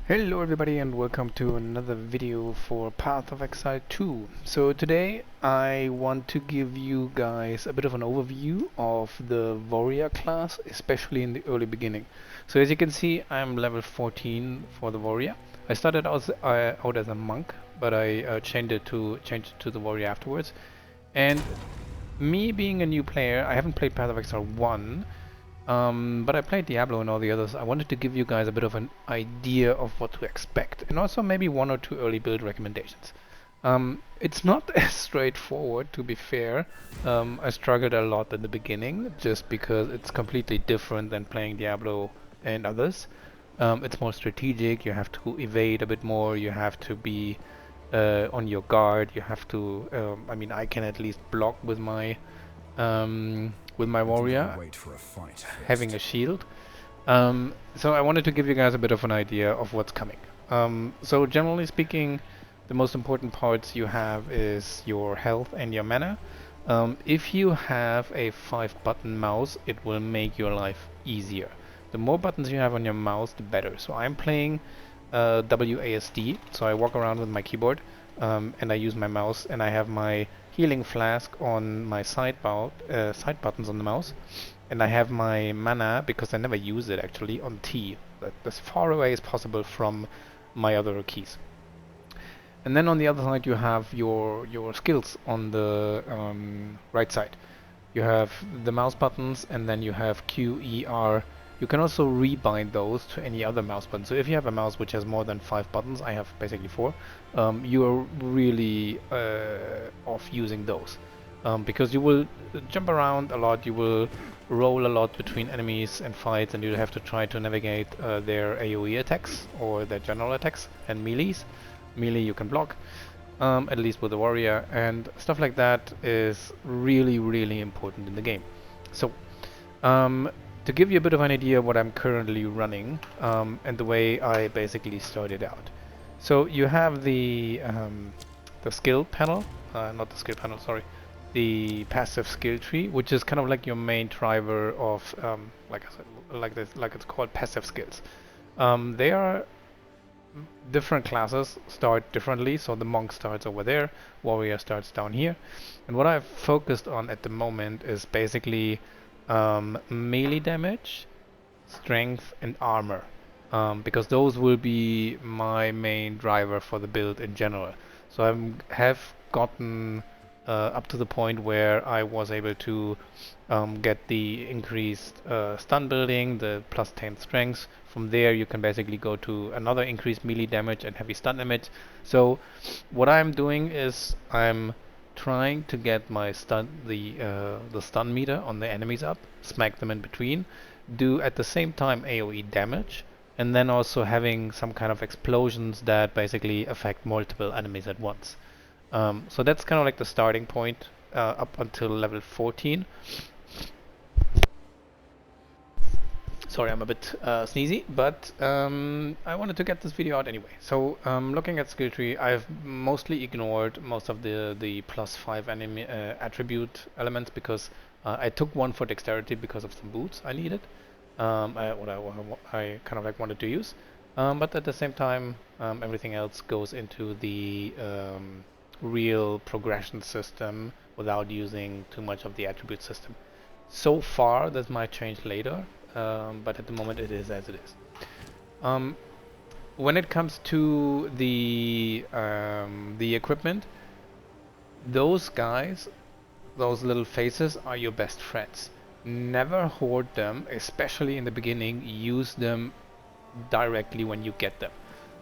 Hello everybody and welcome to another video for Path of Exile 2. So today I want to give you guys a bit of an overview of the warrior class, especially in the early beginning. So as you can see, I'm level 14 for the warrior. I started out as a monk, but I changed it to the warrior afterwards. And me being a new player, I haven't played Path of Exile 1, but I played Diablo and all the others. I wanted to give you guys a bit of an idea of what to expect, and also maybe one or two early build recommendations. It's not as straightforward, to be fair. I struggled a lot in the beginning, just because it's completely different than playing Diablo and others. It's more strategic, you have to evade a bit more, you have to be on your guard, you have to, I mean, I can at least block with my warrior having a shield. So I wanted to give you guys a bit of an idea of what's coming. So generally speaking, the most important parts you have is your health and your mana. If you have a 5-button mouse, it will make your life easier. The more buttons you have on your mouse, the better. So I'm playing WASD, so I walk around with my keyboard and I use my mouse, and I have my healing flask on my side buttons on the mouse, and I have my mana, because I never use it actually, on T, as far away as possible from my other keys. And then on the other side you have your skills on the right side. You have the mouse buttons, and then you have Q, E, R. You can also rebind those to any other mouse button. So if you have a mouse which has more than 5 buttons, I have basically 4, you are really off using those. Because you will jump around a lot, you will roll a lot between enemies and fights, and you have to try to navigate their AoE attacks or their general attacks and melees. Melee you can block, at least with the warrior, and stuff like that is really important in the game. So to give you a bit of an idea what I'm currently running, and the way I basically started out. So you have the skill panel, not the skill panel, sorry, the passive skill tree, which is kind of like your main driver of, like I said, like it's called passive skills. They are different classes start differently, so the monk starts over there, warrior starts down here, and what I've focused on at the moment is basically melee damage, strength, and armor, because those will be my main driver for the build in general. So I have gotten up to the point where I was able to get the increased stun building, the plus 10 strength. From there you can basically go to another increased melee damage and heavy stun damage. So what I'm doing is I'm trying to get my the stun meter on the enemies up, smack them in between, do at the same time AoE damage, and then also having some kind of explosions that basically affect multiple enemies at once. So that's kind of like the starting point up until level 14. Sorry, I'm a bit sneezy, but I wanted to get this video out anyway. So looking at skill tree, I've mostly ignored most of the +5 enemy attribute elements, because I took one for dexterity because of some boots I needed, I kind of like wanted to use. But at the same time, everything else goes into the real progression system without using too much of the attribute system. So far, this might change later, but at the moment it is as it is. When it comes to the equipment, those guys, those little faces, are your best friends. Never hoard them, especially in the beginning. Use them directly when you get them.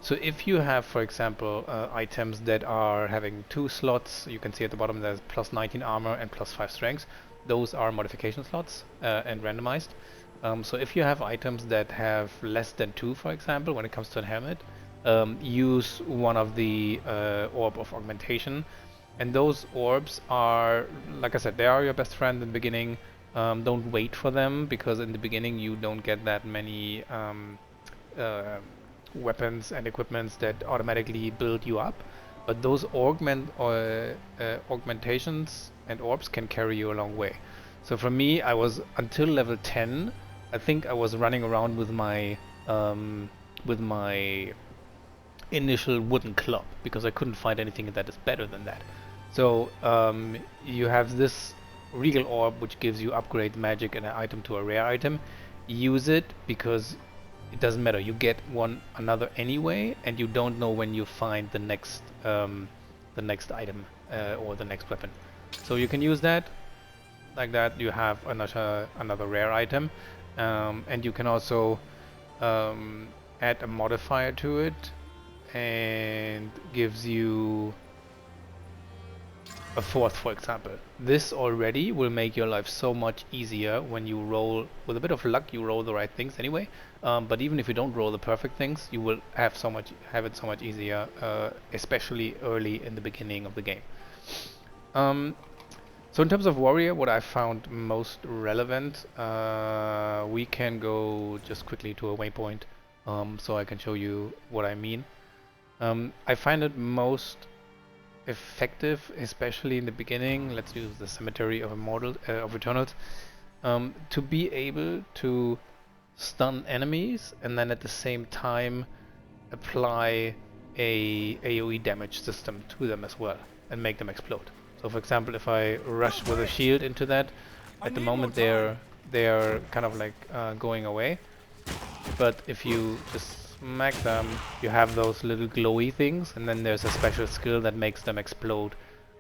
So if you have, for example, items that are having 2 slots, you can see at the bottom there's plus 19 armor and plus 5 strength. Those are modification slots and randomized. So if you have items that have less than 2, for example, when it comes to a helmet, use one of the orb of augmentation. And those orbs are, like I said, they are your best friend in the beginning. Don't wait for them, because in the beginning you don't get that many weapons and equipments that automatically build you up, but those augmentations and orbs can carry you a long way. So for me, I was until level 10, I think I was running around with my initial wooden club, because I couldn't find anything that is better than that. So you have this regal orb, which gives you upgrade magic and an item to a rare item. Use it, because it doesn't matter. You get another anyway, and you don't know when you find the next item or the next weapon. So you can use that. Like that, you have another rare item, and you can also add a modifier to it, and gives you a fourth, for example. This already will make your life so much easier when you roll. With a bit of luck, you roll the right things anyway. But even if you don't roll the perfect things, you will have it so much easier, especially early in the beginning of the game. So in terms of warrior, what I found most relevant, we can go just quickly to a waypoint, so I can show you what I mean. I find it most effective, especially in the beginning. Let's use the cemetery of Eternals, to be able to stun enemies and then at the same time apply a AoE damage system to them as well and make them explode. So for example, if I rush with a shield into that, at the moment they're kind of like going away. But if you just smack them, you have those little glowy things, and then there's a special skill that makes them explode,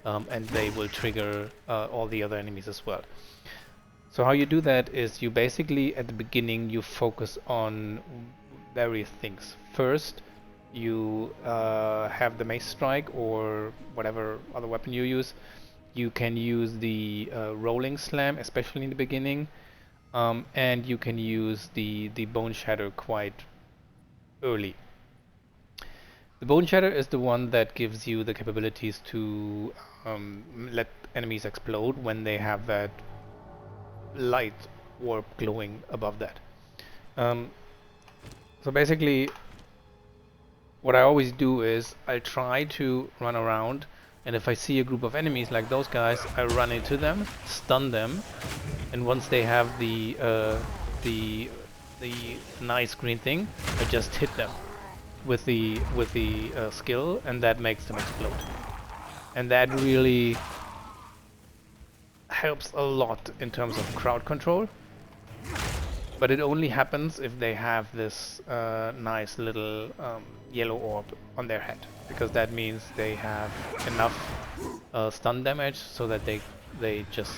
and they will trigger all the other enemies as well. So how you do that is you basically, at the beginning, you focus on various things. First, you have the mace strike or whatever other weapon you use. You can use the rolling slam, especially in the beginning, and you can use the bone shatter quite early. The bone shatter is the one that gives you the capabilities to let enemies explode when they have that light orb glowing above that. So basically, what I always do is I try to run around, and if I see a group of enemies like those guys, I run into them, stun them, and once they have the nice green thing, I just hit them with the skill, and that makes them explode. And that really helps a lot in terms of crowd control. But it only happens if they have this nice little yellow orb on their head, because that means they have enough stun damage so that they just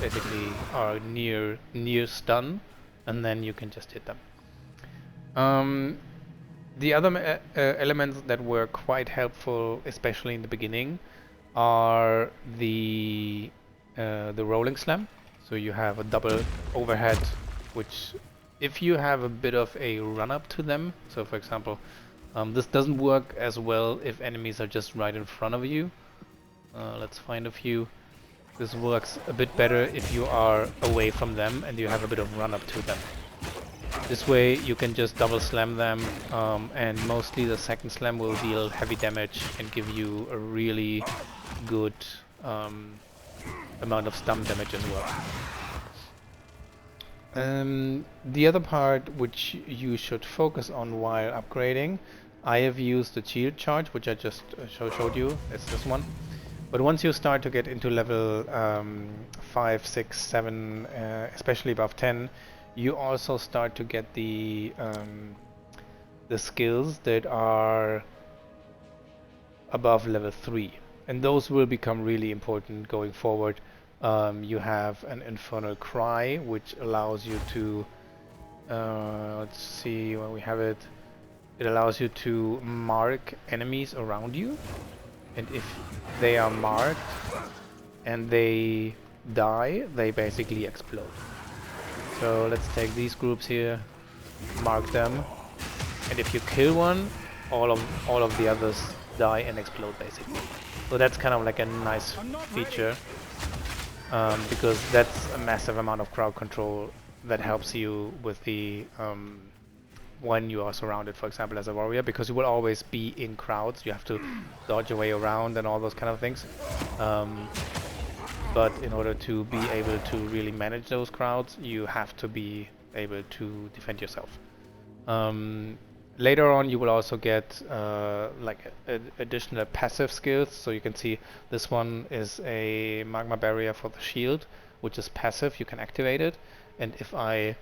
basically are near stun, and then you can just hit them. The other elements that were quite helpful, especially in the beginning, are the rolling slam. So you have a double overhead, which if you have a bit of a run up to them, so for example, this doesn't work as well if enemies are just right in front of you. Let's find a few. This works a bit better if you are away from them and you have a bit of run up to them. This way you can just double slam them, and mostly the second slam will deal heavy damage and give you a really good amount of stun damage as well. The other part which you should focus on while upgrading, I have used the shield charge, which I just showed you. It's this one. But once you start to get into level 5, 6, 7, especially above 10, you also start to get the skills that are above level 3, and those will become really important going forward. You have an infernal cry, which allows you to let's see where we have it. It allows you to mark enemies around you, and if they are marked and they die, they basically explode. So let's take these groups here, mark them, and if you kill one, all of the others die and explode basically. So that's kind of like a nice feature, because that's a massive amount of crowd control that helps you with the when you are surrounded, for example, as a warrior, because you will always be in crowds. You have to dodge your way around and all those kind of things. But in order to be able to really manage those crowds, you have to be able to defend yourself. Later on, you will also get like additional passive skills. So you can see this one is a magma barrier for the shield, which is passive. You can activate it, and if I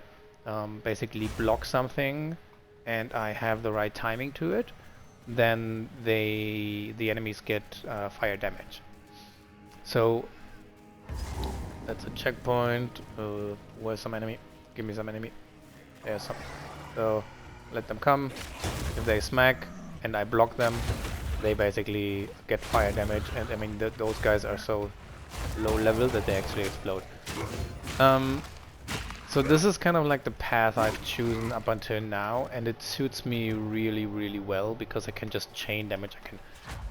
basically block something, and I have the right timing to it, then the enemies get fire damage. So that's a checkpoint. Where's some enemy? Give me some enemy. There's some. So let them come. If they smack and I block them, they basically get fire damage. And I mean, those guys are so low level that they actually explode. So this is kind of like the path I've chosen up until now, and it suits me really, really well because I can just chain damage. I can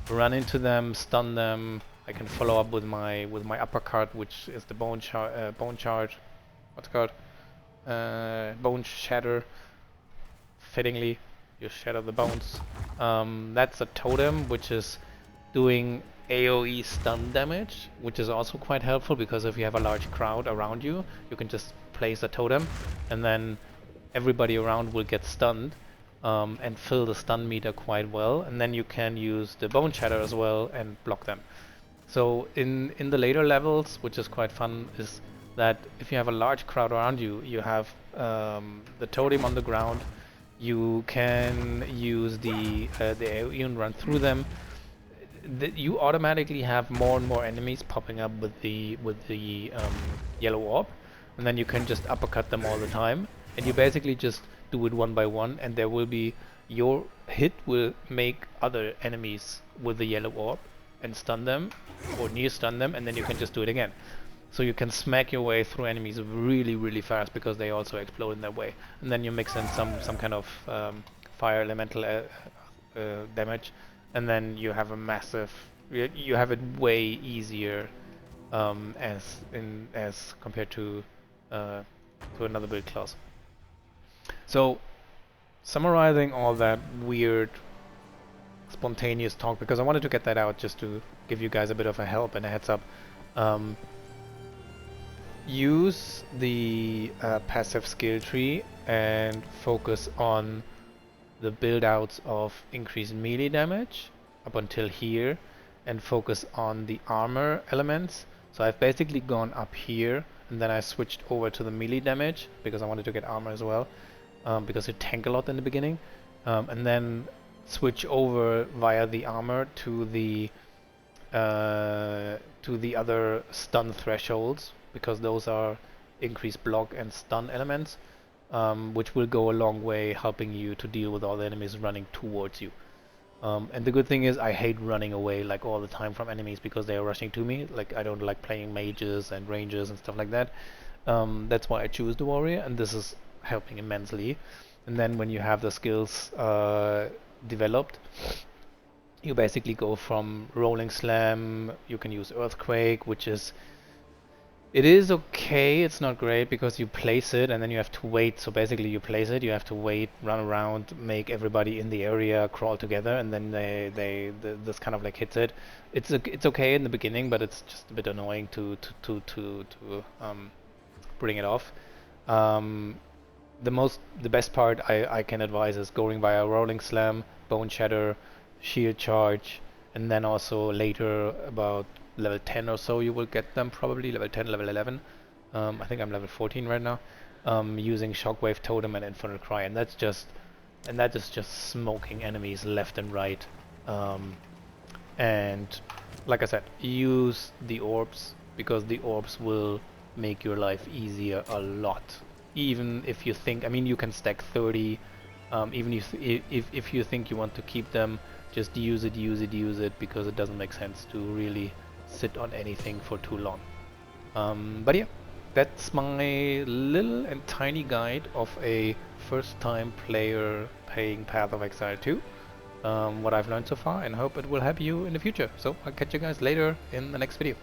run into them, stun them. I can follow up with my uppercut, which is the bone charge. What's it called? Bone shatter. Fittingly, you shatter the bones. That's a totem, which is doing AoE stun damage, which is also quite helpful because if you have a large crowd around you, you can just place a totem and then everybody around will get stunned and fill the stun meter quite well, and then you can use the bone shatter as well and block them. So in the later levels, which is quite fun, is that if you have a large crowd around you, you have the totem on the ground. You can use the AoE and run through them. You automatically have more and more enemies popping up with the yellow orb, and then you can just uppercut them all the time. And you basically just do it one by one, and there will be your hit will make other enemies with the yellow orb and stun them or near stun them, and then you can just do it again. So you can smack your way through enemies really, really fast because they also explode in that way. And then you mix in some kind of fire elemental damage, and then you have a massive. You have it way easier as compared to another build class. So summarizing all that weird spontaneous talk, because I wanted to get that out just to give you guys a bit of a help and a heads up. Use the passive skill tree and focus on the build outs of increased melee damage up until here, and focus on the armor elements. So I've basically gone up here and then I switched over to the melee damage because I wanted to get armor as well, because it tank a lot in the beginning, and then switch over via the armor to the other stun thresholds, because those are increased block and stun elements, which will go a long way helping you to deal with all the enemies running towards you. And the good thing is I hate running away like all the time from enemies because they are rushing to me. Like, I don't like playing mages and rangers and stuff like that. That's why I choose the warrior, and this is helping immensely. And then when you have the skills developed, you basically go from rolling slam. You can use earthquake, which is okay, it's not great because you place it and then you have to wait. So basically you place it, you have to wait, run around, make everybody in the area crawl together, and then this kind of like hits it. It's okay in the beginning, but it's just a bit annoying to bring it off. The best part I can advise is going via rolling slam, bone shatter, shield charge, and then also later about level 10 or so you will get them, probably level 10, level 11. I think I'm level 14 right now, using shockwave totem and infinite cry, and that is just smoking enemies left and right. And like I said, use the orbs because the orbs will make your life easier a lot. Even if you think, I mean, you can stack 30, even if you think you want to keep them, just use it because it doesn't make sense to really sit on anything for too long. But yeah, that's my little and tiny guide of a first time player playing Path of Exile 2. What I've learned so far, and hope it will help you in the future. So I'll catch you guys later in the next video.